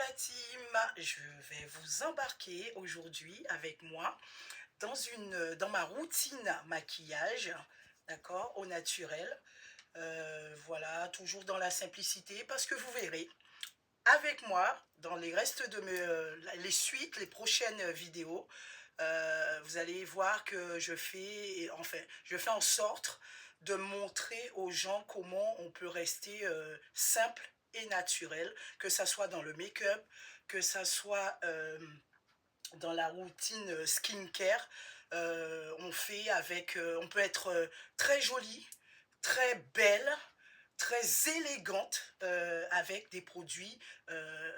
la team, je vais vous embarquer aujourd'hui avec moi dans ma routine maquillage, d'accord, au naturel. Voilà, toujours dans la simplicité parce que vous verrez avec moi dans les restes de les suites, les prochaines vidéos, vous allez voir que je fais en sorte de montrer aux gens comment on peut rester simple et naturel, que ça soit dans le make-up, que ça soit dans la routine skincare. On peut être très jolie, très belle, très élégante avec des produits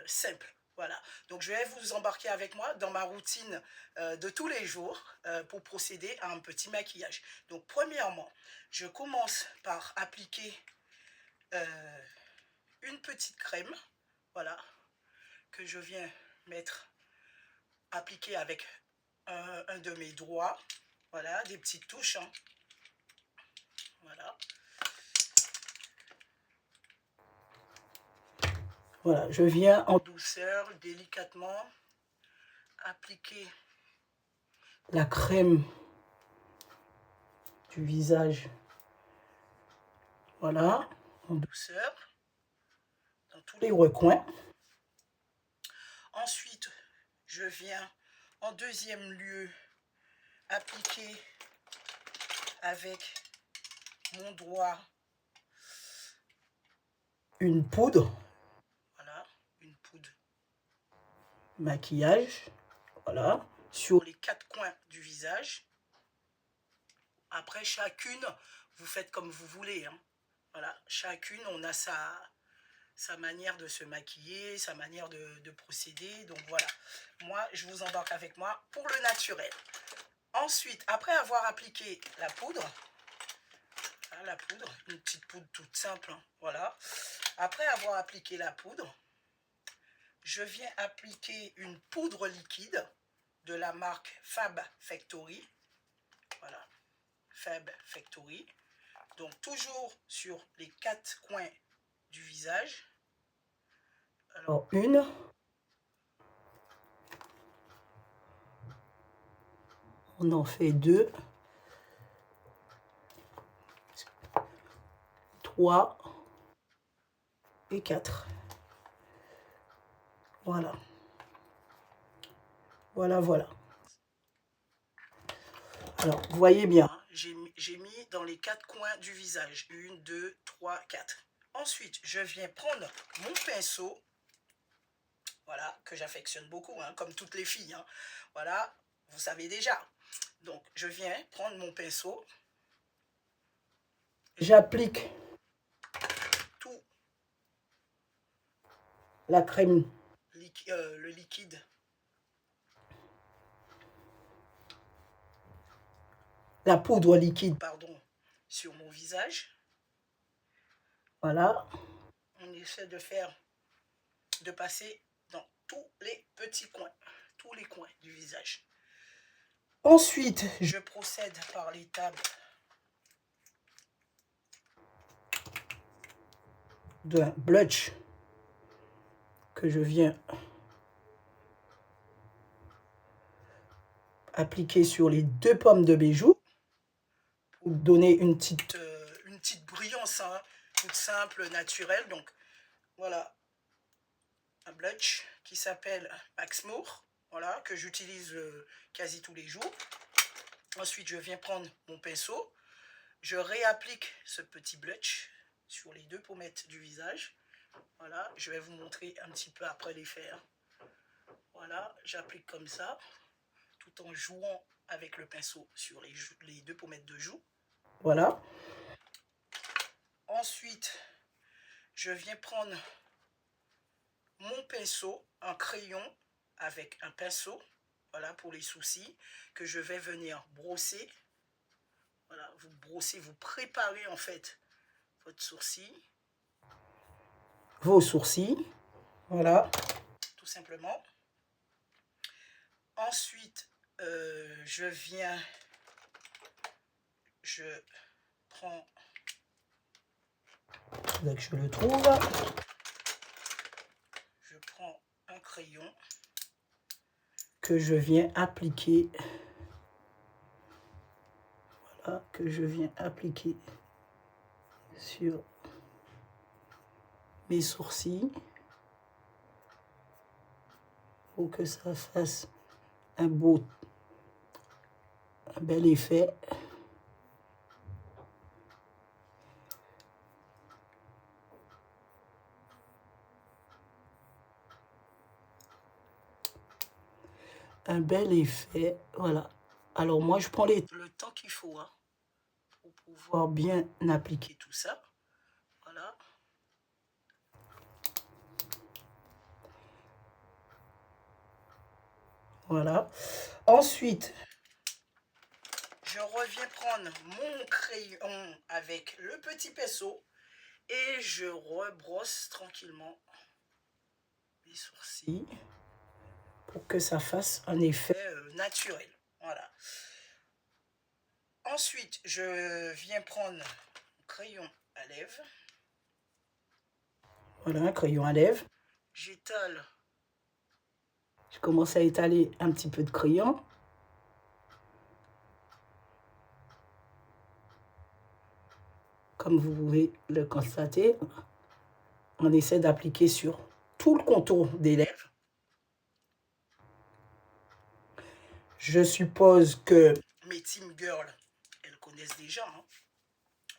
simples. Voilà, donc je vais vous embarquer avec moi dans ma routine de tous les jours pour procéder à un petit maquillage. Donc premièrement, je commence par appliquer euh, une petite crème, voilà, que je viens mettre, appliquer avec un de mes doigts, voilà, des petites touches, hein. Voilà. Voilà, je viens en douceur, délicatement, appliquer la crème du visage, voilà, en douceur, dans tous les recoins. Ensuite, je viens en deuxième lieu appliquer avec mon doigt une poudre, voilà, une poudre maquillage, voilà, sur les quatre coins du visage. Après, chacune, vous faites comme vous voulez, hein. Voilà, chacune, on a sa manière de se maquiller, sa manière de procéder. Donc voilà, moi, je vous embarque avec moi pour le naturel. Ensuite, après avoir appliqué la poudre, hein, une petite poudre toute simple, hein, voilà. Après avoir appliqué la poudre, je viens appliquer une poudre liquide de la marque Fab Factory. Voilà, Fab Factory. Donc toujours sur les quatre coins du visage. Alors une, on en fait deux, trois et quatre. Voilà. Voilà, voilà. Alors, vous voyez bien, j'ai mis dans les quatre coins du visage. Une, deux, trois, quatre. Ensuite, je viens prendre mon pinceau, voilà, que j'affectionne beaucoup, hein, comme toutes les filles, hein. Voilà, vous savez déjà. Donc, je viens prendre mon pinceau. J'applique tout la crème, le liquide, la poudre liquide, pardon, sur mon visage. Voilà. On essaie de passer dans tous les petits coins, tous les coins du visage. Ensuite, je procède par l'étape d'un blush que je viens appliquer sur les deux pommes de mes joues pour donner une petite brillance, hein, toute simple, naturelle. Donc voilà, un blush qui s'appelle Max Moore, voilà, que j'utilise quasi tous les jours. Ensuite, je viens prendre mon pinceau, je réapplique ce petit blush sur les deux pommettes du visage. Voilà, je vais vous montrer un petit peu après l'effet, hein. Voilà, j'applique comme ça, tout en jouant avec le pinceau sur les deux pommettes de joue. Voilà. Ensuite, je viens prendre mon pinceau, un crayon avec un pinceau, voilà, pour les sourcils, que je vais venir brosser. Voilà, vous brossez, vous préparez en fait votre sourcil, vos sourcils, voilà, tout simplement. Ensuite, je prends, dès que je le trouve, je prends un crayon que je viens appliquer. Voilà, que je viens appliquer sur mes sourcils pour que ça fasse un bel effet. Un bel effet, voilà. Alors moi je prends le temps qu'il faut hein, pour pouvoir bien appliquer tout ça. Voilà. Voilà. Ensuite, je reviens prendre mon crayon avec le petit pinceau et je rebrosse tranquillement les sourcils pour que ça fasse un effet naturel. Voilà. Ensuite, je viens prendre un crayon à lèvres. Voilà, un crayon à lèvres. J'étale. Je commence à étaler un petit peu de crayon. Comme vous pouvez le constater, on essaie d'appliquer sur tout le contour des lèvres. Je suppose que mes team girls, elles connaissent déjà. Hein.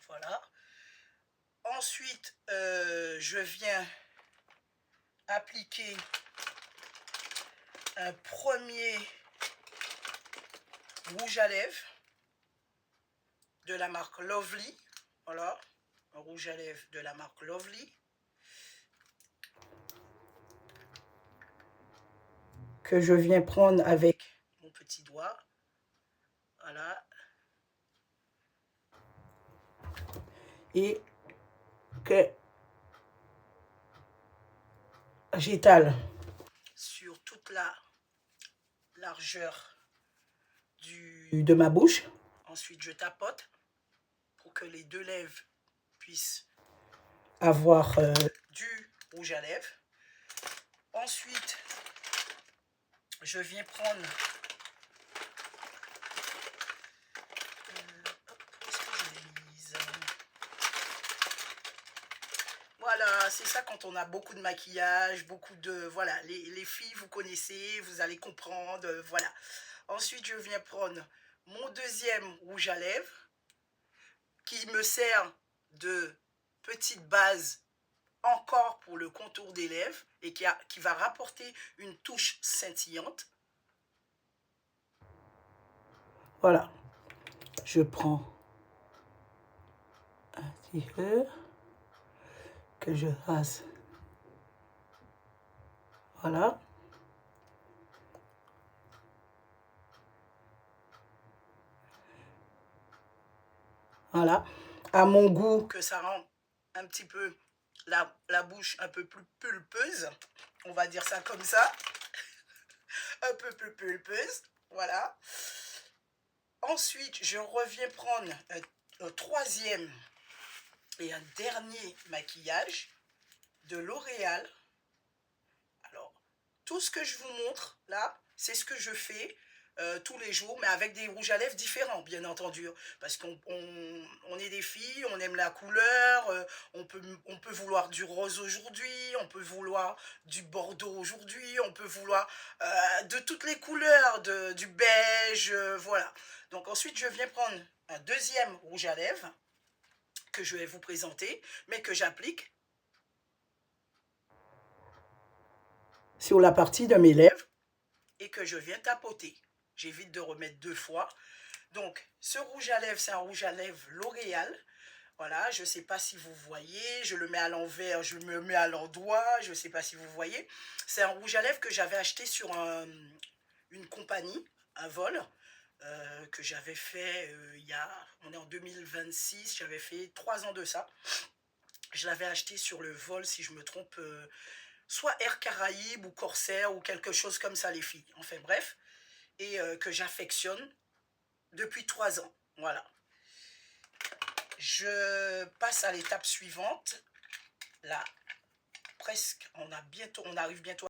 Voilà. Ensuite, je viens appliquer un premier rouge à lèvres de la marque Lovely. Voilà, un rouge à lèvres de la marque Lovely. Que je viens prendre avec mon petit doigt. Voilà. Et que j'étale sur toute la largeur de ma bouche. Ensuite, je tapote pour que les deux lèvres puissent avoir du rouge à lèvres. Ensuite, je viens prendre voilà, c'est ça quand on a beaucoup de maquillage, beaucoup de... Voilà, les filles, vous connaissez, vous allez comprendre, voilà. Ensuite, je viens prendre mon deuxième rouge à lèvres qui me sert de petite base encore pour le contour des lèvres et qui va rapporter une touche scintillante. Voilà, je prends un petit peu que je fasse. Voilà. Voilà. À mon goût, que ça rend un petit peu la bouche un peu plus pulpeuse. On va dire ça comme ça. Un peu plus pulpeuse. Voilà. Ensuite, je reviens prendre un troisième et un dernier maquillage de L'Oréal. Alors, tout ce que je vous montre là, c'est ce que je fais tous les jours, mais avec des rouges à lèvres différents, bien entendu. Parce qu'on est des filles, on aime la couleur, on peut vouloir du rose aujourd'hui, on peut vouloir du bordeaux aujourd'hui, on peut vouloir de toutes les couleurs, du beige, voilà. Donc ensuite, je viens prendre un deuxième rouge à lèvres que je vais vous présenter, mais que j'applique sur la partie de mes lèvres et que je viens tapoter. J'évite de remettre deux fois. Donc, ce rouge à lèvres, c'est un rouge à lèvres L'Oréal. Voilà, je ne sais pas si vous voyez, je le mets à l'envers, je me mets à l'endroit, je ne sais pas si vous voyez. C'est un rouge à lèvres que j'avais acheté sur une compagnie, un vol, que j'avais fait on est en 2026, j'avais fait 3 ans de ça. Je l'avais acheté sur le vol, si je me trompe, soit Air Caraïbes ou Corsair ou quelque chose comme ça, les filles. Enfin bref, et que j'affectionne depuis 3 ans. Voilà. Je passe à l'étape suivante. Là, presque, on arrive bientôt